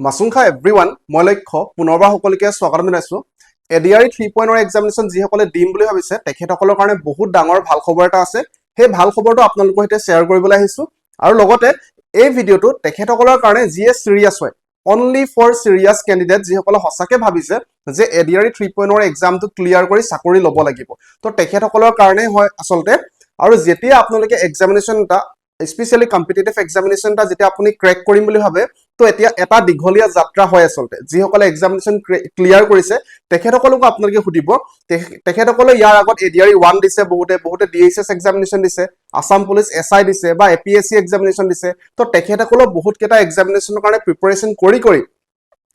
মাছুংখা everyone মই লক্ষ্য পুনৰবাৰ সকলোকে স্বাগতম জনাইছো এডিআৰই 3.0 এক্সামিনেশ্যন যিসকলে দিম বুলি ভাবিছে তেখেতসকলৰ কাৰণে বহুত ডাঙৰ ভাল খবৰ এটা আছে সেই ভাল খবৰটো আপোনালোকৰ সৈতে শ্বেয়াৰ কৰিবলৈ আহিছো আৰু লগতে এই ভিডিঅটো তেখেতসকলৰ কাৰণে যিয়ে সিৰিয়াছ হয় অনলি ফৰ সিৰিয়াছ ক্যান্ডিডেট যিসকলে সঁচাকে ভাবিছে যে এডিআৰই 3.0 এক্সামটো ক্লিয়াৰ কৰি চাকৰি ল'ব লাগিব তো তেখেতসকলৰ কাৰণে হয় আসলতে আৰু যেতিয়া আপোনালোকে এক্সামিনেশ্যন এটা স্পেশালি কম্পিটিটিভ এক্সামিনেশ্যন এটা যেতিয়া আপুনি ক্ৰেক কৰিম বুলি ভাবে তো এতিয়া এটা দীঘলীয়া যাত্ৰা হয় আসলতে যিসকলে এক্সামিনেশ্যন ক্লিয়াৰ কৰিছে তেখেতসকলক আপোনালোকে সুধিব তেখেতসকলে ইয়াৰ আগত এডিআৰই 1 দিছে বহুতে ডিএছএছ এক্সামিনেশ্যন দিছে আসাম পুলিচ এসআই দিছে বা এপিএসসি এক্সামিনেশ্যন দিছে তো তেখেতসকলক বহুত কেটা এক্সামিনেশ্যনৰ কাৰণে প্ৰিপাৰেচন কৰি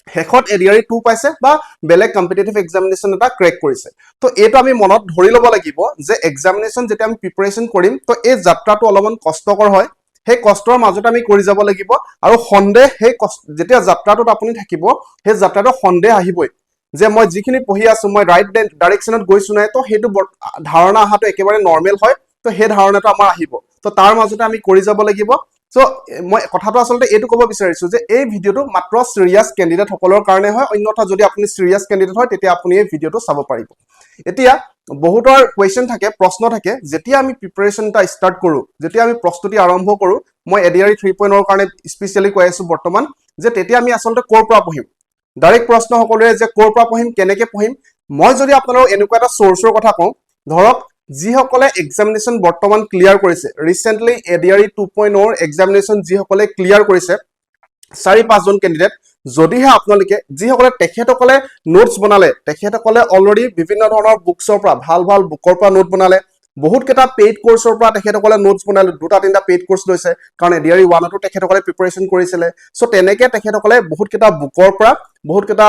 হেখত এডিআৰই 2 পাইছে বা বেলেগ কম্পিটিটিভ এক্সামিনেশ্যন এটা ক্ৰেক কৰিছে তো এটো আমি মনত ধৰি ল'ব লাগিব যে এক্সামিনেশ্যন যেতিয়া আমি প্ৰিপাৰেচন কৰিম তো এই যাত্ৰাটো অলপমান কষ্টকৰ হয় সেই কষ্টৰ মাজত আমি কৰি যাব লাগিব আৰু সন্দেহ সেই যেতিয়া যাত্ৰাটোত আপুনি থাকিব সেই যাত্ৰাটো সন্দেহ আহিবই যে মই যিখিনি পঢ়ি আছো মই ৰাইট ডাইৰেকশনত গৈছো নাই তো হেতু ধাৰণা আহাটো একেবাৰে নৰমাল হয় তো সেই ধাৰণাটো আমাৰ আহিব তো তাৰ মাজতে আমি কৰি যাব লাগিব সো মই কথাটো আসলতে এটো ক'ব বিচাৰিছো যে এই ভিডিওটো মাত্ৰ সিৰিয়াছ ক্যান্ডিডেট সকলৰ কাৰণে হয় অন্যথা যদি আপুনি সিৰিয়াছ ক্যান্ডিডেট হয় তেতিয়া আপুনি এই ভিডিওটো চাব পাৰিব এতিয়া বহুতৰ কোৱেশ্চন থাকে প্ৰশ্ন থাকে যেতিয়া আমি প্ৰিপাৰেচনটা ষ্টাৰ্ট কৰো যেতিয়া আমি প্ৰস্তুতি আৰম্ভ কৰো মই এডিআৰই 3.0 ৰ কাৰণে স্পেশালি কৈ আছো বৰ্তমান যে তেতিয়া আমি আসলতে কোৰ পৰা পঢ়িম ডাইৰেক্ট প্ৰশ্ন সকলোৰে যে কোৰ পৰা পঢ়িম কেনেকৈ পঢ়িম মই যদি আপোনালোক এনেকুৱা এটা সোৰ্সৰ কথা কওঁ ধৰক যিসকলে এক্সামিনেশ্যন বৰ্তমান ক্লিয়াৰ কৰিছে ৰিসেন্টলি এডিআৰই 2.0 ৰ এক্সামিনেশ্যন যিসকলে ক্লিয়াৰ কৰিছে 4-5 জন ক্যান্ডিডেট যদিহে আপোনালোকে যিসকলে তেখেতসকলে নোটস বনালে তেখেতসকলে অলৰেডি বিভিন্ন ধৰণৰ বুকছৰ পৰা ভাল বুকৰ পৰা নোট বনালে বহুত কেটা পেইড কোৰ্সৰ পৰা তেখেতসকলে নোটস বনালে দুটা তিনটা পেইড কোৰ্স লৈছে কাৰণ এডিআৰই 1 টো তেখেতসকলে প্ৰিপাৰেচন কৰিছিলে সো তেনেকে তেখেতসকলে বহুত কেটা বুকৰ পৰা বহুত কেটা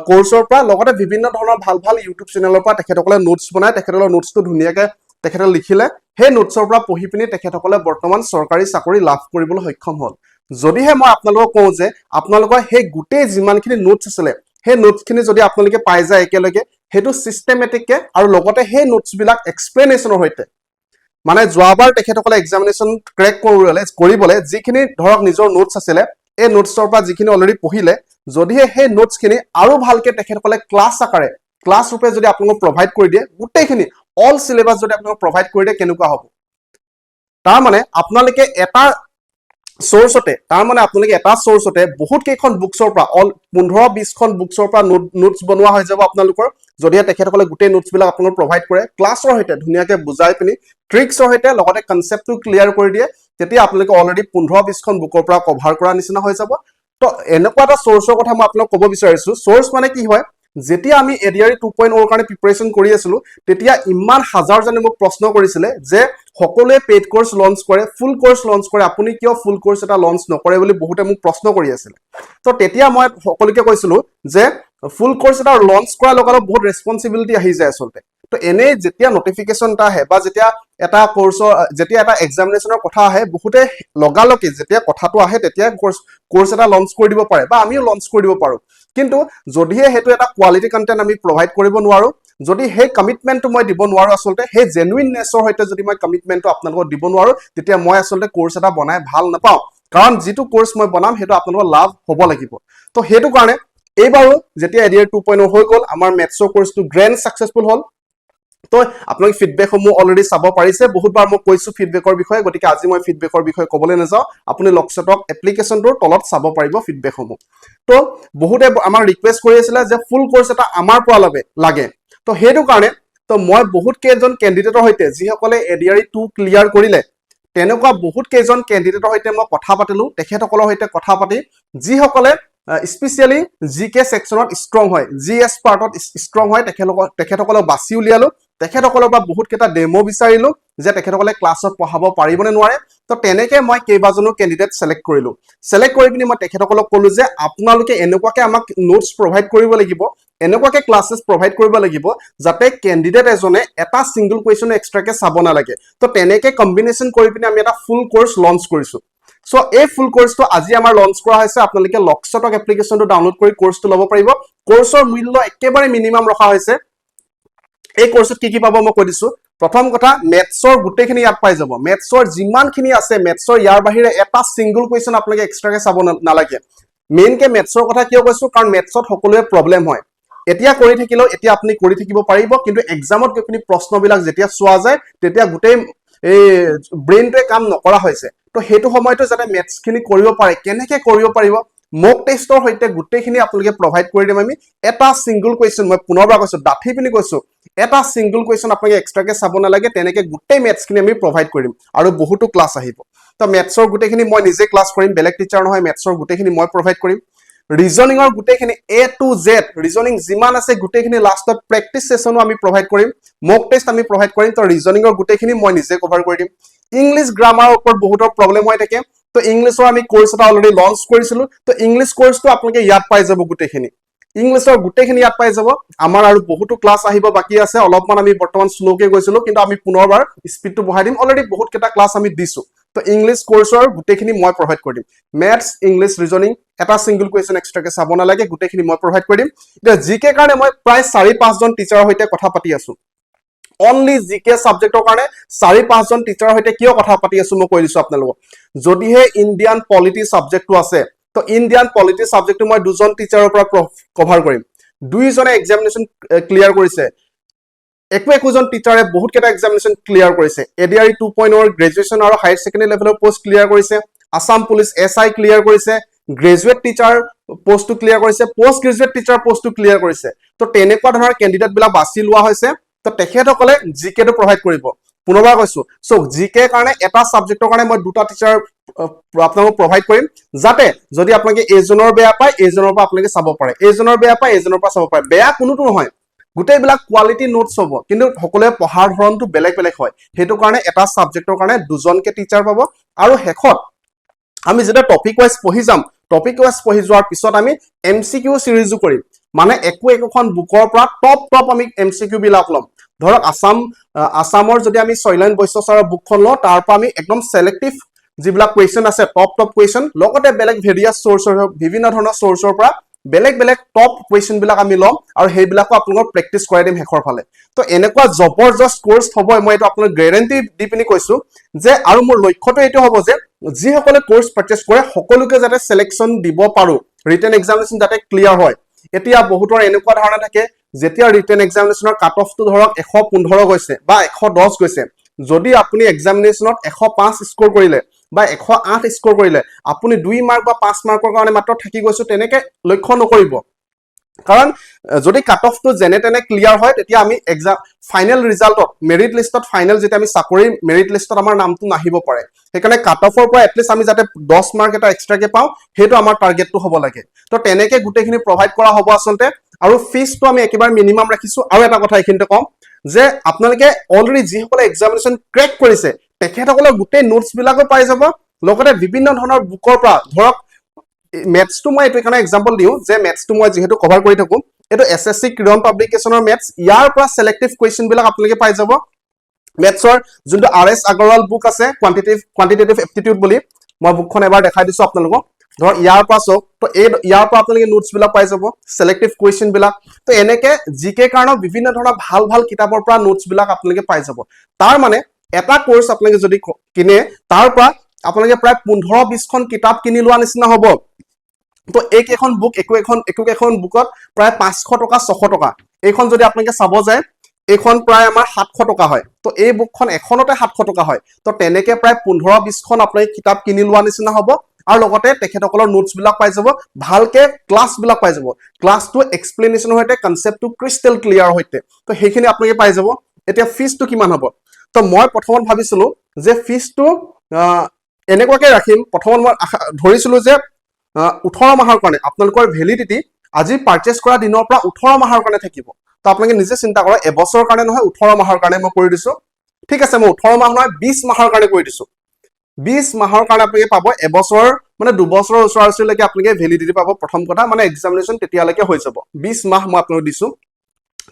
কোৰ্সৰ পৰা লগতে বিভিন্ন ধৰণৰ ভাল ইউটিউব চেনেলৰ পৰা তেখেতসকলে নোটস বনায় তেখেতসকলৰ নোটসটো ধুনিয়াকে তেখেতসকলে লিখিলে সেই নোটসৰ পৰা পঢ়ি পিনি তেখেতসকলে বৰ্তমান চৰকাৰী চাকৰি লাভ কৰিবলৈ সক্ষম হ'ল যদিহে মই আপোনালোকক কওঁ যে আপোনালোকৰ সেই গুটেই যিমানখিনি নোটস আছিল সেই নোটসখিনি যদি আপোনালোকে পাই যায় একেলগে হেতু সিস্টেমেটিককে আৰু লগতে সেই নোটস বিলাক এক্সপ্লেনেশনৰ হৈতে মানে যোৱাবাৰ তেখেতসকলে এক্সামিনেশ্যন ক্ৰেক কৰিবলে যিখিনি ধৰক নিজৰ নোটস আছিল এই নোটসৰ পৰা যিখিনি অলৰেডি পঢ়িলে যদিহে সেই নোটসখিনি আৰু ভালকে তেখেতসকলে ক্লাছ আকাৰে ক্লাছ ৰূপে যদি আপোনালোক প্ৰভাইড কৰি দিয়ে গুটেইখিনি অল সিলেবাস যদি আপোনালোক প্ৰভাইড কৰি দিয়ে কেনেকুৱা হ'ব তাৰ মানে আপোনালোকে এটা সোৰ্সতে তাৰ মানে আপোনালোকে এটা সোৰ্সতে বহুত কেইখন বুকছৰ পৰা অল 15-20 খন বুকছৰ পৰা নোটস বনোৱা হৈ যাব আপোনালোকৰ যদিহে তেখেতসকলে গুটেই নোটস বিলাক আপোনালোক প্ৰভাইড কৰে ক্লাছৰ হৈতে ধুনিয়াকে বুজাই পিনি ট্ৰিক্সৰ হৈতে লগতে কনসেপ্টটো ক্লিয়াৰ কৰি দিয়ে তেতিয়া আপোনালোকে অলৰেডি 15-20 খন বুকৰ পৰা কভাৰ কৰা নিচিনা হৈ যাব তো এনেকুৱা এটা সোৰ্সৰ কথা মই আপোনাক ক'ব বিচাৰিছো সোৰ্স মানে কি হয় যেতিয়া আমি এডিআৰই 2.0 ৰ কাৰণে প্ৰিপাৰেচন কৰি আছিলো তেতিয়া ইমান হাজাৰ জনে মোক প্ৰশ্ন কৰিছিলে যে সকলোৱে পেইড কোৰ্স লঞ্চ কৰে ফুল কোৰ্স লঞ্চ কৰে আপুনি কিয় ফুল কোৰ্স এটা লঞ্চ নকৰে বুলি বহুতে মোক প্ৰশ্ন কৰি আছিল তো তেতিয়া মই সকলোকে কৈছিলো যে ফুল কোৰ্স এটা লঞ্চ কৰাৰ লগত বহুত ৰেসপন্সিবিলিটি আহি যায় আসলতে তো এনে যেতিয়া নোটিফিকেশন এটা আহে বা যেতিয়া এটা কোৰ্সৰ যেতিয়া এটা এক্সামিনেশ্যনৰ কথা আহে বহুতে লগালকে যেতিয়া কথাটো আহে তেতিয়া কোৰ্স এটা লঞ্চ কৰি দিব পাৰে বা আমিও লঞ্চ কৰি দিব পাৰো কিন্তু যদিহে হেতু এটা কোৱালিটি কন্টেন্ট আমি প্ৰভাইড কৰিব নোৱাৰো যদি সেই কমিটমেন্টটো মই দিব নোৱাৰো আসলতে সেই জেনুইননেছৰ হৈতে যদি মই কমিটমেন্টটো আপোনালোকক দিব নোৱাৰো তেতিয়া মই আসলতে কোৰ্স এটা বনাই ভাল নাপাও কাৰণ যেটো কোৰ্স মই বনাম হেতু আপোনালোকৰ লাভ হ'ব লাগিব তো হেতু কাৰণে এইবাৰো যেতিয়া এডিআৰ 2.0 হৈ গল আমাৰ মেথছৰ কোৰ্সটো গ্ৰেন্ড সাকসেসফুল হ'ল তো আপোনালোক ফিডবেক সমূহ অলৰেডি চাব পাৰিছে বহুতবাৰ মই কৈছো ফিডবেকৰ বিষয়ে গতিকে আজি মই ফিডবেকৰ বিষয়ে ক'বলৈ নাযাও আপুনি লকছটক এপ্লিকেশনটোৰ তলত চাব পাৰিব ফিডবেক সমূহ তো বহুতে আমাৰ ৰিকুৱেষ্ট কৰি আছিল যে ফুল কোৰ্স এটা আমাৰ পৰা লাগে তো হেতু কাৰণে তো মই বহুত কেইজন ক্যান্ডিডেটৰ হৈতে যিসকলে এডিআৰই 2 ক্লিয়াৰ কৰিলে তেনেকুৱা বহুত কেইজন ক্যান্ডিডেটৰ হৈতে মই কথা পাতিলো তেখেতসকলৰ হৈতে কথা পাতি যিসকলে স্পেশালি জিকে সেকশনত স্ট্ৰং হয় জিএস পাৰ্টত স্ট্ৰং হয় তেখেতসকলক বাছি উলিয়ালো তেখেতসকলৰ পৰা বহুত কেটা ডেমো বিচাৰিলো যে তেখেতসকলে ক্লাছত পঢ়াব পাৰিবনে নোৱাৰে তো তেনেকে মই কেইবাজনো ক্যান্ডিডেট সিলেক্ট কৰি পিনি মই তেখেতসকলক ক'লো যে আপোনালোকে এনেকুৱাকে আমাক নোটস প্ৰভাইড কৰিব লাগিব এনেকুৱাকে ক্লাसेস প্ৰভাইড কৰিব লাগিব যাতে ক্যান্ডিডেট এজনে এটা সিঙ্গল কোৱেশ্চন এক্সট্ৰাকে চাব নালাগে তো তেনেকে কম্বিনেশন কৰি পিনি আমি এটা ফুল কোৰ্স লঞ্চ কৰিছো সো এই ফুল কোৰ্সটো আজি আমাৰ লঞ্চ কৰা হৈছে আপোনালোকে লকছটক এপ্লিকেশনটো ডাউনলোড কৰি কোৰ্সটো ল'ব পাৰিব কোৰ্সৰ মূল্য একেবাৰে মিনিমাম ৰখা হৈছে এই কোৰ্সত কি পাব মই কৈ দিছো প্ৰথম কথা মেথছৰ গুটেখিনি ইয়াত পাই যাব মেথছৰ যিমানখিনি আছে মেথছৰ ইয়াৰ বাহিৰে এটা সিঙ্গল কোৱেশ্চন আপোনালোকে এক্সট্ৰাকে চাব নালাগে মেইনকে মেথছৰ কথা কিয় কৈছো কাৰণ মেথছত সকলোৱে প্ৰবলেম হয় এতিয়া কৰি থাকিলেও এতিয়া আপুনি কৰি থাকিব পাৰিব কিন্তু এক্সামত আপুনি প্ৰশ্নবিলাক যেতিয়া চোৱা যায় তেতিয়া গোটেই এই ব্ৰেইনটোৱে কাম নকৰা হৈছে তো সেইটো সময়তো যাতে মেথছখিনি কৰিব পাৰে কেনেকৈ কৰিব পাৰিব মক টেষ্টৰ সৈতে গোটেইখিনি আপোনালোকে প্ৰভাইড কৰি দিম আমি এটা সিঙ্গল কোৱেশ্চন মই পুনৰবাৰ কৈছো ডাঠি পিনি কৈছো এটা সিঙ্গল কোৱেশ্চন আপোনালোকে এক্সট্ৰাকে চাব নালাগে তেনেকৈ গোটেই মেথছখিনি আমি প্ৰভাইড কৰিম আৰু বহুতো ক্লাছ আহিব তো মেথছৰ গোটেইখিনি মই নিজে ক্লাছ কৰিম বেলেগ টিচাৰ নহয় মেথছৰ গোটেইখিনি মই প্ৰভাইড কৰিম ৰিজনিঙৰ গোটেইখিনি A to Z ৰিজনিং যিমান আছে গোটেইখিনি লাষ্টত প্ৰেক্টিছ সেশনো আমি প্ৰভাইড কৰিম মক টেষ্ট আমি প্ৰভাইড কৰিম তো ৰিজনিঙৰ গোটেইখিনি মই নিজে কভাৰ কৰি দিম ইংলিশ গ্ৰামাৰৰ ওপৰত বহুতৰ প্ৰবলেম হৈ থাকে তো ইংলিশৰ আমি কোৰ্স এটা অলৰেডি লঞ্চ কৰিছিলো তো ইংলিশ কোৰ্সটো আপোনালোকে ইয়াত পাই যাব গোটেইখিনি ইংলিশৰ গোটেইখিনি ইয়াত পাই যাব আমাৰ আৰু বহুতো ক্লাছ আহিব বাকি আছে অলপমান আমি বৰ্তমান স্লোকে গৈছিলো কিন্তু আমি পুনৰবাৰ স্পিডটো বঢ়াই দিম অলৰেডি বহুত কেটা ক্লাছ আমি দিছো তো ইংলিশ কোৰ্সৰ গোটেইখিনি মই প্ৰভাইড কৰি দিম ম্যাথছ ইংলিশ ৰিজনিং এটা সিঙ্গল কোৱেশ্চন এক্সট্ৰাকে চাব নালাগে গোটেইখিনি মই প্ৰভাইড কৰি দিম এটা জিকে কাৰণে মই প্ৰায় 4-5 জন টিচাৰৰ সৈতে কথা পাতি আছো অনলি জিকে সাবজেক্টৰ কাৰণে 4-5 জন টিচাৰৰ সৈতে কিয় কথা পাতি আছো মই কৈ দিছো আপোনালোকক যদিহে ইন্ডিয়ান পলিটি সাবজেক্টটো আছে তো ইন্ডিয়ান পলিটি সাবজেক্টটো মই দুজন টিচাৰৰ পৰা কভাৰ কৰিম দুইজনে এক্সামিনেশন ক্লিয়াৰ কৰিছে একোজন টিচাৰে বহুত কেটা এক্সামিনেশন ক্লিয়াৰ কৰিছে এডিআৰই 2.0 ৰ গ্ৰেজুৱেচন আৰু হায়াৰ সেকেন্ডাৰী লেভেলৰ পোষ্ট ক্লিয়াৰ কৰিছে আসাম পুলিচ এসআই ক্লিয়াৰ কৰিছে গ্ৰেজুৱেট টিচাৰ পোষ্টটো ক্লিয়াৰ কৰিছে পোষ্ট গ্ৰেজুৱেট টিচাৰ পোষ্টটো ক্লিয়াৰ কৰিছে তো তেনেকুৱা ধৰণৰ কেণ্ডিডেট বিলাক বাছি লোৱা হৈছে তো তেখেতসকলে জিকে টো প্ৰভাইড কৰিব পুনৰবাৰ কৈছো সো জিকে কাৰণে এটা সাবজেক্টৰ কাৰণে মই দুটা টিচাৰ আপোনালোকক প্ৰভাইড কৰিম যাতে যদি আপোনালোকে এজনৰ বেয়া পায় এজনৰ পৰা আপোনালোকে চাব পাৰে এজনৰ বেয়া পায় এজনৰ পৰা চাব পাৰে বেয়া কোনোটো নহয় গোটেইবিলাক কোৱালিটি নোটছ হ'ব কিন্তু সকলোৱে পঢ়াৰ ধৰণটো বেলেগ বেলেগ হয় হেতু কাৰণে এটা সাবজেক্টৰ কাৰণে দুজনকে টিচাৰ পাব আৰু হেখত আমি যেটা টপিক ওয়াইজ পঢ়ি যাম টপিক ওয়াইজ পঢ়ি যোৱাৰ পিছত আমি এমসিকিউ সিৰিজও কৰিম মানে একোখন বুকৰ পৰা টপ আমি এমসিকিউ বিলাক লম ধৰক আসামৰ যদি আমি শৈলেন বৈশ্যচাৰৰ বুকখন লওঁ তাৰ পৰা আমি একদম সিলেক্টিভ যিবিলাক কোৱেশ্চন আছে টপ কোৱেশ্চন লগতে বেলেগ ভেৰিয়াছ সোৰ্সৰ বিভিন্ন ধৰণৰ সোৰ্সৰ পৰা বেলেগ টপ কোৱেশ্চন বিলাক আমি লম আৰু হেইবিলাকো আপোনালোকক প্ৰেক্টিস কৰাই দিম হেখৰ ফালে তো এনেকুৱা জবৰদস্ত কোৰ্স হ'ব মই এটো আপোনাক গ্যাৰান্টি দি পিনি কৈছো যে আৰু মোৰ লক্ষ্যটো এটো হ'ব যে যি সকলে কোৰ্স পাৰচেজ কৰে সকলোকে যাতে সিলেকশন দিব পাৰো ৰিটেন এক্সামিনেশন যাতে ক্লিয়াৰ হয় এতিয়া বহুতৰ এনেকুৱা ধাৰণা থাকে যেতিয়া ৰিটেন এক্সামিনেশনৰ কাট অফটো ধৰক 115 গৈছে বা 110 গৈছে যদি আপুনি এক্সামিনেশনত 105 স্কোৰ কৰিলে বা 108 স্কোৰ কৰিলে আপুনি 2 মাৰ্ক বা 5 মাৰ্কৰ কাৰণে মাত্ৰ থাকি গৈছো তেনেকে লক্ষ্য নকৰিব কাৰণ যদি কাট অফটো জেনে তেনে ক্লিয়াৰ হয় তেতিয়া আমি এক্সাম ফাইনাল ৰিজাল্টত মেৰিট লিষ্টত ফাইনাল যেতিয়া আমি চাকৰি মেৰিট লিষ্টত আমাৰ নামটো নাহিব পাৰে সেইকাৰণে কাট অফৰ পৰা এটলিষ্ট আমি যাতে 10 মাৰ্ক এটা এক্সট্ৰাকে পাও হেতু আমাৰ টাৰ্গেটটো হ'ব লাগে তো তেনেকে গুটেখিনি প্ৰভাইড কৰা হ'ব আসলতে আৰু ফিজটো আমি একেবাৰে মিনিমাম ৰাখিছো আৰু এটা কথা এখিনতে কম যে আপোনালোকে অলৰেডি যি সকলে এক্সামিনেশন ক্ৰেক কৰিছে তেখেতসকলৰ গোটেই নোটছ বিলাকো পাই যাব লগতে বিভিন্ন ধৰণৰ বুকৰ পৰা ধৰক মেথছ টু মই এটো কাৰণে एग्जांपल দিও যে মেথছ টু মই যেহেতু কভাৰ কৰি থাকো এটো এসএসসি কিৰণ পাবলিকেশনৰ মেথছ ইয়াৰ পৰা সিলেক্টিভ কোৱেশ্চন বিলাক আপোনালোকে পাই যাব মেথছৰ যোনটো আৰএছ আগৰৱাল বুক আছে কোয়ান্টিটেটিভ এপ্টিটিউড বুলি মই বুকখন এবাৰ দেখাই দিছো আপোনালোকক ধৰ ইয়াৰ পৰা চক তো ইয়াৰ পৰা আপোনালোকে নোটছ বিলাক পাই যাব সিলেক্টিভ কোৱেশ্চন বিলাক তো এনেকে জিকে কাৰণ বিভিন্ন ধৰণৰ ভাল কিতাপৰ পৰা নোটছ বিলাক আপোনালোকে পাই যাব তাৰ মানে এটা কোৰ্স আপোনালোকে যদি কিনে তাৰ পৰা আপোনালোকে প্ৰায় 15-20 খন কিতাপ কিনি লোৱা নিচিনা হ'ব তো এখন বুক এখন বুকত প্ৰায় 500 টকা 600 টকা এইখন যদি আপোনালোকে চাব যায় এইখন প্ৰায় আমাৰ 700 টকা হয় তো এই বুকখন এখনতে 700 টকা হয় তো তেনেকে প্ৰায় 15-20 খন আপোনালোকে কিতাপ কিনি লোৱা নিচিনা হ'ব আৰু লগতে তেখেতসকলৰ নোটছ বিলাক পাই যাব ভালকে ক্লাছ বিলাক পাই যাব ক্লাছটো এক্সপ্লেনেশন হৈতে কনসেপ্টটো ক্ৰিস্টেল ক্লিয়াৰ হৈতে তো হেখিনি আপোনালোকে পাই যাব এতিয়া ফিজটো কিমান হ'ব তো মই প্ৰথমত ভাবিছিলো যে ফিজটো এনেকুৱাকে ৰাখিম প্ৰথমত মই ধৰিছিলো যে 18 মাহৰ কাৰণে আপোনালোকৰ ভ্যালিডিটি আজি পাৰচেজ কৰা দিনৰ পৰা 18 মাহৰ কাৰণে থাকিব তো আপোনালোকে নিজে চিন্তা কৰক এবছৰৰ কাৰণে নহয় 18 মাহৰ কাৰণে মই কৰি দিছো ঠিক আছে মই 18 মাহ নহয় 20 মাহৰ কাৰণে কৰি দিছো 20 মাহৰ কাৰণে আপোনালোকে পাব এবছৰ মানে 2 বছৰৰ ওচৰা-ওচৰিলৈকে আপোনালোকে ভ্যালিডিটি পাব প্ৰথম কথা মানে এক্সামিনেশন তেতিয়ালৈকে হৈ যাব 20 মাহ মই আপোনালোকক দিছো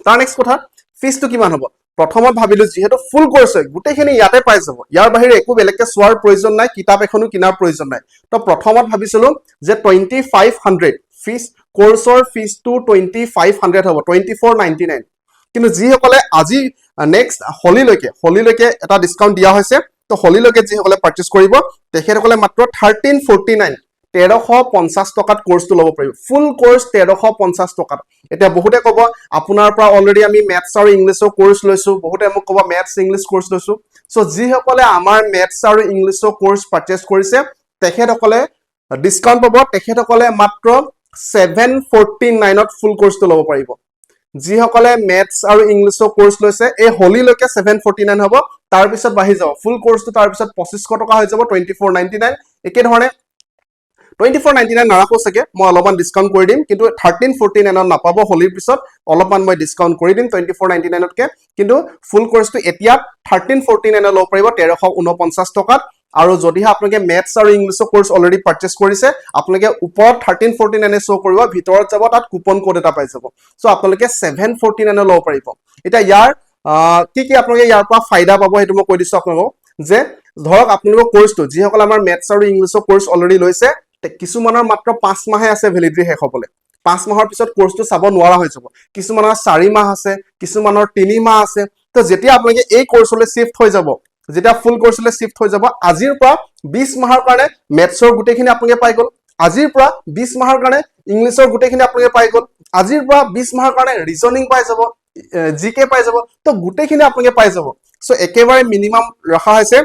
তাৰ নেক্সট কথা ফিজটো কিমান হ'ব প্ৰথমত ভাবিলো যেহেতু ফুল কোৰ্স হয় গুটেখিনি ইয়াতে পাই যাব ইয়াৰ বাহিৰে একো বেলেগকে সোৱাৰ প্ৰয়োজন নাই কিতাপ এখনো কিনাৰ প্ৰয়োজন নাই তো প্ৰথমত ভাবিছিলো যে 2500 ফিজ কোৰ্সৰ ফিজটো 2500 হ'ব 2499 কিন্তু যি সকলে আজি নেক্সট হলিলৈকে এটা ডিসকাউন্ট দিয়া হৈছে তো হলিলৈকে যি সকলে পাৰচেজ কৰিব তেখেতসকলে মাত্ৰ 1349 1350 টকাত কোৰ্সটো ল'ব পাৰিব ফুল কোৰ্স 1350 টকাত এতিয়া বহুতে ক'ব আপোনাৰ পৰা অলৰেডি আমি ম্যাথছ আৰু ইংলিছৰ কোৰ্স লৈছো বহুতে মোক ক'ব ম্যাথছ ইংলিছ কোৰ্স লৈছো সো যিসকলে আমাৰ ম্যাথছ আৰু ইংলিছৰ কোৰ্স পাৰচেজ কৰিছে তেখেতসকলে ডিসকাউন্ট পাব তেখেতসকলে মাত্ৰ 749ত ফুল কোৰ্সটো ল'ব পাৰিব যিসকলে ম্যাথছ আৰু ইংলিছৰ কোৰ্স লৈছে এই হলিলৈকে 749 হ'ব তাৰ পিছত বাঢ়ি যাব ফুল কোৰ্সটো তাৰ পিছত 2500 টকা হৈ যাব 2499 একে ধৰণে 2499 নাৰাখো সকে মই অলপমান ডিসকাউন্ট কৰি দিম কিন্তু 1349 ত নাপাব হলিৰ পিছত অলপমান মই ডিসকাউন্ট কৰি দিম 2499 তকে কিন্তু ফুল কোৰ্সটো এতিয়া 1349 ল'ব পাৰিব 1349 টকাত আৰু যদিহে আপোনালোকে ম্যাথছ আৰু ইংলিছৰ কোৰ্স অলৰেডি পাৰচেজ কৰিছে আপোনালোকে ওপৰত 1349 শো কৰিব ভিতৰত যাব তাত কুপন কোড এটা পাই যাব সো আপোনালোকে 749 ল'ব পাৰিব এটা ইয়াৰ কি আপোনালোকে ইয়াৰ পৰা ফায়দা পাব হেতু মই কৈ দিছো আপোনালোকক যে ধৰক আপোনালোকৰ কোৰ্সটো যিসকল আমাৰ ম্যাথছ আৰু ইংলিছৰ কোৰ্স অলৰেডি লৈছে কিছুমানৰ মাত্ৰ 5 মাহে আছে ভ্যালিডিটি শেষ হ'বলে 5 মাহৰ পিছত কোৰ্সটো চাব নোৱাৰা হৈ যাব কিছুমানৰ 4 মাহ আছে কিছুমানৰ 3 মাহ আছে তো যেতিয়া আপোনালোকে এই কোৰ্সলৈ শিফট হৈ যাব যেতিয়া ফুল কোৰ্সলৈ শিফট হৈ যাব আজিৰ পৰা 20 মাহৰ কাৰণে ম্যাথছৰ গুটেখিনি আপোনালোকে পাই গল আজিৰ পৰা 20 মাহৰ কাৰণে ইংলিছৰ গুটেখিনি আপোনালোকে পাই গল আজিৰ পৰা 20 মাহৰ কাৰণে ৰিজনিং পাই যাব জিকে পাই যাব তো গুটেখিনি আপোনালোকে পাই যাব সো একেবাৰে মিনিমাম ৰখা হৈছে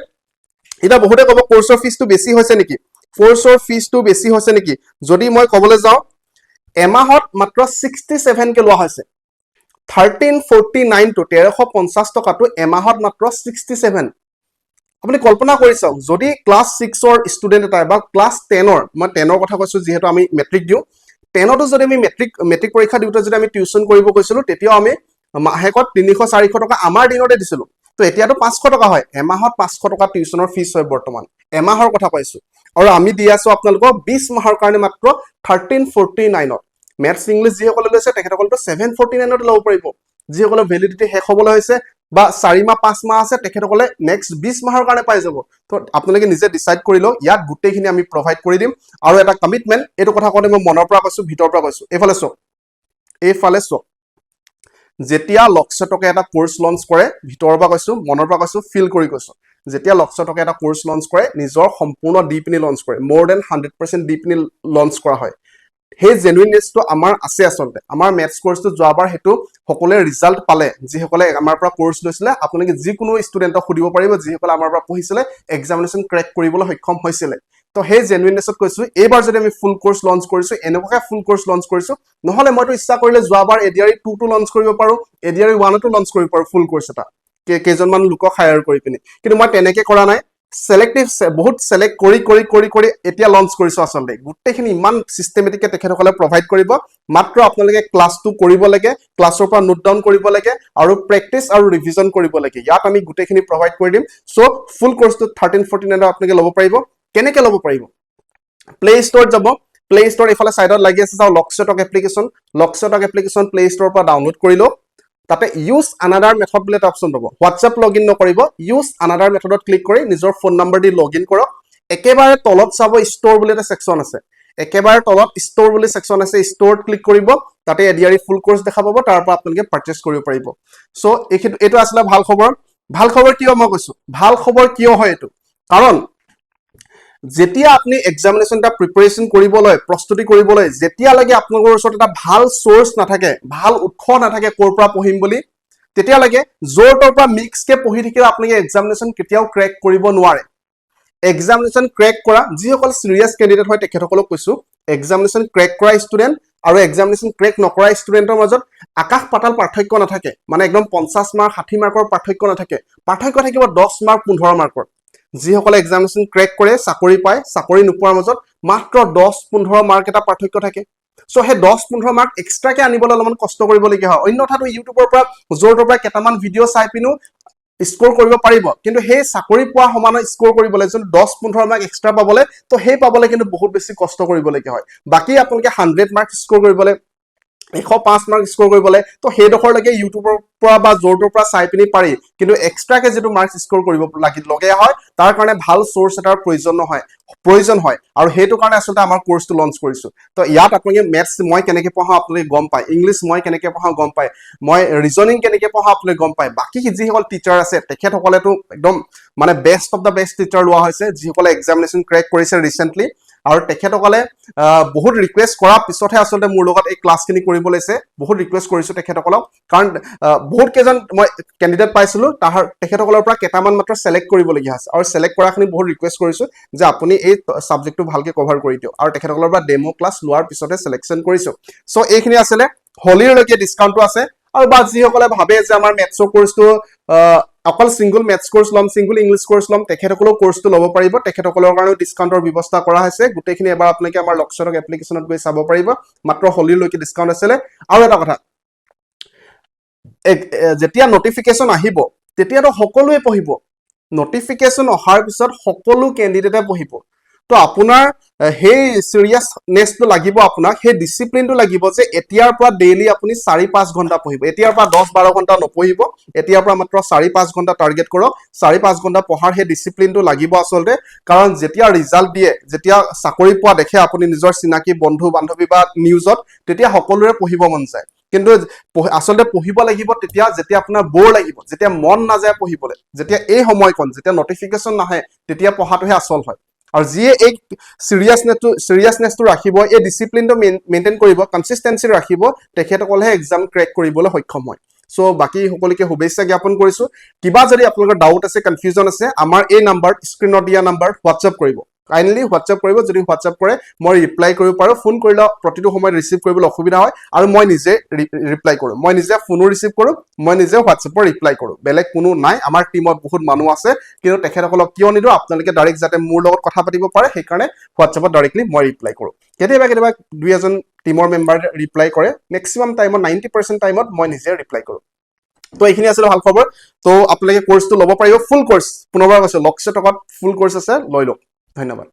এটা বহুতে ক'ব কোৰ্সৰ ফিসটো বেছি হৈছে নেকি কোৰ্সৰ ফিসটো বেছি হৈছে নেকি যদি মই ক'বলৈ যাও এমাহত মাত্ৰ 67 কে লোৱা হৈছে 1349 to 1350 টকাটো এমাহত মাত্ৰ 67 আপুনি কল্পনা কৰি চাওক যদি ক্লাস 6 ৰ ষ্টুডেন্ট এটা বা ক্লাস 10 ৰ মই 10 ৰ কথা কৈছো যেহেতু আমি মেট্ৰিক দিও 10 তো যদি আমি মেট্ৰিক পৰীক্ষা দিওতে যদি আমি টিউচন কৰিব কৈছিলো তেতিয়াও আমি মাহেকত 300 400 টকা আমাৰ দিনতে দিছিলো তো এতিয়াতো 500 টকা হয় এমাহত 500 টকা টিউচনৰ ফিস হয় বৰ্তমান এমাহৰ কথা কৈছো আৰু আমি দি আছো আপোনালোকক 20 মাহৰ কাৰণে মাত্ৰ 1349 ত ম্যাথছ ইংলিছ যিসকলে লৈছে তেখেতসকলটো 749 ত ল'ব পাৰিব যিসকলে ভ্যালিডিটি শেষ হ'বলৈ হৈছে বা 4 মাহ 5 মাহ আছে তেখেতসকলে নেক্সট 20 মাহৰ কাৰণে পাই যাব তো আপোনালোকে নিজে ডিসাইড কৰি লওক ইয়াত গুটেখিনি আমি প্ৰভাইড কৰি দিম আৰু এটা কমিটমেন্ট এটো কথা কোনে মই মনৰ পৰা কৈছো ভিতৰ পৰা কৈছো এইফালে চক যেতিয়া লক্ষ্য টকা এটা কোৰ্স লঞ্চ কৰে ভিতৰৰ পৰা কৈছো মনৰ পৰা কৈছো ফিল কৰি কৈছো যেতিয়া লক্ষ্য টকা এটা কোৰ্স লঞ্চ কৰে নিজৰ সম্পূৰ্ণ ডিপনি লঞ্চ কৰে মোৰ দেন 100% ডিপনি লঞ্চ কৰা হয় হে জেনুইননেছটো আমাৰ আছে আসলতে আমাৰ ম্যাথছ কোৰ্সটো যোৱাবাৰ হেতু সকলে ৰিজাল্ট পালে যিসকলে আমাৰ পৰা কোৰ্স লৈছিলে আপোনালোকে যিকোনো ষ্টুডেন্টক খুদিব পাৰিব যিসকলে আমাৰ পৰা পঢ়িছিলে এক্সামিনেশন ক্ৰেক কৰিবলৈ সক্ষম হৈছিলে তো হে জেনুইননেছত কৈছো এইবাৰ যদি আমি ফুল কোৰ্স লঞ্চ কৰিছো এনেকুৱা ফুল কোৰ্স লঞ্চ কৰিছো নহলে মইতো ইচ্ছা কৰিলে যোৱাবাৰ এডিআৰই 2 টো লঞ্চ কৰিব পাৰো এডিআৰই 1 টো লঞ্চ কৰিব পাৰো ফুল কোৰ্স এটা কেজনমান লোকক হায়াৰ কৰি পিনি কিন্তু মই তেনেকে কৰা নাই সেলেক্টিভ বহুত সেলেক্ট কৰি এতিয়া লঞ্চ কৰিছো আসলতে গুটেখিনি ইমান সিস্টেমেটিক তেখেতসকলে প্ৰভাইড কৰিব মাত্ৰ আপোনালোকে ক্লাছটো কৰিব লাগে ক্লাছৰ পৰা নোট ডাউন কৰিব লাগে আৰু প্ৰেক্টিস আৰু ৰিভিজন কৰিব লাগে ইয়াত আমি গুটেখিনি প্ৰভাইড কৰি দিম সো ফুল কোৰ্সটো 1349 আপোনালোকে ল'ব পাৰিব কেনেকে ল'ব পাৰিব প্লে ষ্টৰত যাব প্লে ষ্টৰ ইফালে সাইডত লাগি আছে যাও লক্ষ্যটক এপ্লিকেশন প্লে ষ্টৰৰ পৰা ডাউনলোড কৰি লওক তাতে ইউজ আনাদাৰ মেথড বুলি এটা অপচন পাব WhatsApp লগইন নকৰিব ইউজ আনাদাৰ মেথডত ক্লিক কৰি নিজৰ ফোন নম্বৰ দি লগইন কৰক একেবাৰে তলত চাব ষ্টৰ বুলি এটা সেকশন আছে একেবাৰে তলত ষ্টৰ বুলি সেকশন আছে ষ্টৰত ক্লিক কৰিব তাতে এডিআৰই ফুল কোৰ্স দেখা পাব তাৰ পৰা আপোনালোকে পাৰচেজ কৰিব পাৰিব সো এটো আসলে ভাল খবৰ কিয় মই কৈছো ভাল খবৰ কিয় হয় এটো কাৰণ যেতিয়া আপনি এক্সামিনেশন এটা প্ৰিপাৰেচন কৰিবলৈ প্ৰস্তুতি কৰিবলৈ যেতিয়া লাগে আপোনালোকৰ ওচৰত এটা ভাল সোৰ্স নাথাকে ভাল উৎস নাথাকে কোৰ পৰা পঢ়িম বুলি তেতিয়া লাগে জোৰটোৰ পৰা মিক্স কে পঢ়ি থাকিলে আপোনালোকে এক্সামিনেশন কেতিয়াও ক্ৰেক কৰিব নোৱাৰে এক্সামিনেশন ক্ৰেক কৰা যিসকল সিৰিয়াস ক্যান্ডিডেট হয় তেখেতসকলক কৈছো এক্সামিনেশন ক্ৰেক কৰা ষ্টুডেন্ট আৰু এক্সামিনেশন ক্ৰেক নকৰা ষ্টুডেন্টৰ মাজত আকাশ পাতাল পাৰ্থক্য নাথাকে মানে একদম 50 মাৰ্ক 60 মাৰ্কৰ পাৰ্থক্য নাথাকে পাৰ্থক্য থাকিব 10 মাৰ্ক 15 মাৰ্কৰ যিসকলে এক্সামিনেশন ক্ৰেক কৰে চাকৰি পায় চাকৰি নোপোৱাৰ মাজত মাত্ৰ 10-15 মাৰ্ক এটা পাৰ্থক্য থাকে সো হে 10-15 মাৰ্ক এক্সট্ৰা কে আনিবলৈ অলপমান কষ্ট কৰিবলগীয়া হয় অন্যথাটো ইউটিউবৰ পৰা জোৰটোৰ পৰা কেটামান ভিডিও চাই পিনো স্কোৰ কৰিব পাৰিব কিন্তু হে চাকৰি পোৱা সমান স্কোৰ কৰিবলৈ যদি 10-15 মাৰ্ক এক্সট্ৰা পাবলৈ তো হে পাবলৈ কিন্তু বহুত বেছি কষ্ট কৰিবলগীয়া হয় বাকি আপোনালোকে 100 মাৰ্ক স্কোৰ কৰিবলৈ 105 মাৰ্ক স্কোৰ কৰিবলৈ তো হেডখৰ লাগে ইউটিউবৰ পৰা বা জোৰটোৰ পৰা চাই পিনি পাৰি কিন্তু এক্সট্ৰা কে যেটো মাৰ্ক স্কোৰ কৰিব লগিয়া হয় তাৰ কাৰণে ভাল সোৰ্স এটাৰ প্ৰয়োজন হয় আৰু হেতু কাৰণে আসলে আমাৰ কোৰ্সটো লঞ্চ কৰিছো তো ইয়াত আপোনালোকে ম্যাথছ মই কেনেকে পঢ়াও আপোনালোকে গম পায় ইংলিশ মই কেনেকে পঢ়াও গম পায় মই ৰিজনিং কেনেকে পঢ়াও আপোনালোকে গম পায় বাকি যিসকল টিচাৰ আছে তেখেতসকলেতো একদম মানে best of the best teacher লোৱা হৈছে যিসকলে এক্সামিনেশন ক্ৰেক কৰিছে ৰিসেন্টলি আৰু তেখেতসকলে বহুত ৰিকুৱেষ্ট কৰাৰ পিছতহে আচলতে মোৰ লগত এই ক্লাছখিনি কৰিব লৈছে বহুত ৰিকুৱেষ্ট কৰিছোঁ তেখেতসকলক কাৰণ বহুত কেইজন মই কেণ্ডিডেট পাইছিলোঁ তেখেতসকলৰ পৰা কেইটামান মাত্ৰ চেলেক্ট কৰিবলগীয়া আছে আৰু চেলেক্ট কৰাখিনি বহুত ৰিকুৱেষ্ট কৰিছোঁ যে আপুনি এই ছাবজেক্টটো ভালকৈ কভাৰ কৰি দিয়ক আৰু তেখেতসকলৰ পৰা ডেমো ক্লাছ লোৱাৰ পিছতে চিলেকশ্যন কৰিছোঁ চ' এইখিনি আছিলে হোলীলৈকে ডিছকাউণ্টটো আছে আৰু বা যিসকলে ভাবে যে আমাৰ মেথছৰ কোৰ্চটো অকল সিংগল মেথছ কোৰ্চ ল'ম সিংগল ইংলিছ কোৰ্চ ল'ম তেখেতসকলেও কোৰ্চটো ল'ব পাৰিব তেখেতসকলৰ কাৰণেও ডিছকাউণ্টৰ ব্যৱস্থা কৰা হৈছে গোটেইখিনি এবাৰ আপোনালোকে আমাৰ লক্ষ্যক এপ্লিকেশ্যনত গৈ চাব পাৰিব মাত্ৰ হোলীলৈকে ডিছকাউণ্ট আছিলে আৰু এটা কথা যেতিয়া নটিফিকেশ্যন আহিব তেতিয়াতো সকলোৱে পঢ়িব নটিফিকেশ্যন অহাৰ পিছত সকলো কেণ্ডিডেটে পঢ়িব তো আপোনাৰ সেই চিৰিয়াছনেছটো লাগিব আপোনাক সেই ডিচিপ্লিনটো লাগিব যে এতিয়াৰ পৰা ডেইলি আপুনি 4-5 ঘণ্টা পঢ়িব এতিয়াৰ পৰা 10-12 ঘণ্টা নপঢ়িব এতিয়াৰ পৰা মাত্ৰ 4-5 ঘণ্টা টাৰ্গেট কৰক 4-5 ঘণ্টা পঢ়াৰ সেই ডিচিপ্লিনটো লাগিব আচলতে কাৰণ যেতিয়া ৰিজাল্ট দিয়ে যেতিয়া চাকৰি পোৱা দেখে আপুনি নিজৰ চিনাকি বন্ধু বান্ধৱী বা নিউজত তেতিয়া সকলোৰে পঢ়িব মন যায় কিন্তু আচলতে পঢ়িব লাগিব তেতিয়া যেতিয়া আপোনাৰ বৰ লাগিব যেতিয়া মন নাযায় পঢ়িবলৈ যেতিয়া এই সময়কণ যেতিয়া নটিফিকেশ্যন নাহে তেতিয়া পঢ়াটোহে আচল হয় আৰু যিয়ে এই চিৰিয়াছনেছটো ৰাখিব এই ডিচিপ্লিনটো মেইনটেইন কৰিব কনচিষ্টেঞ্চি ৰাখিব তেখেতসকলেহে এক্সাম ক্ৰেক কৰিবলৈ সক্ষম হয় চ' বাকী সকলোকে শুভেচ্ছা জ্ঞাপন কৰিছোঁ কিবা যদি আপোনালোকৰ ডাউট আছে কনফিউজন আছে আমাৰ এই নাম্বাৰ স্ক্ৰীনত দিয়া নাম্বাৰ হোৱাটছআপ কৰিব কাইণ্ডলি হোৱাটছআপ কৰিব যদি হোৱাটছআপ কৰে মই ৰিপ্লাই কৰিব পাৰোঁ ফোন কৰিলে প্ৰতিটো সময়ত ৰিচিভ কৰিবলৈ অসুবিধা হয় আৰু মই নিজে ৰিপ্লাই কৰোঁ মই নিজে ফোনো ৰিচিভ কৰোঁ মই নিজে হোৱাটছআপৰ ৰিপ্লাই কৰোঁ বেলেগ কোনো নাই আমাৰ টীমত বহুত মানুহ আছে কিন্তু তেখেতসকলক কিয় নিদিওঁ আপোনালোকে ডাইৰেক্ট যাতে মোৰ লগত কথা পাতিব পাৰে সেইকাৰণে হোৱাটছআপত ডাইৰেক্টলি মই ৰিপ্লাই কৰোঁ কেতিয়াবা দুই এজন টীমৰ মেম্বাৰ ৰিপ্লাই কৰে মেক্সিমাম টাইমত 90% টাইমত মই নিজে ৰিপ্লাই কৰোঁ তো এইখিনি আছিলে ভাল খবৰ তো আপোনালোকে কোৰ্চটো ল'ব পাৰিব ফুল কোৰ্চ পুনৰবাৰ কৈছোঁ লক্ষ্য টকাত ফুল কোৰ্চ আছে লৈ লওক ধন্যবাদ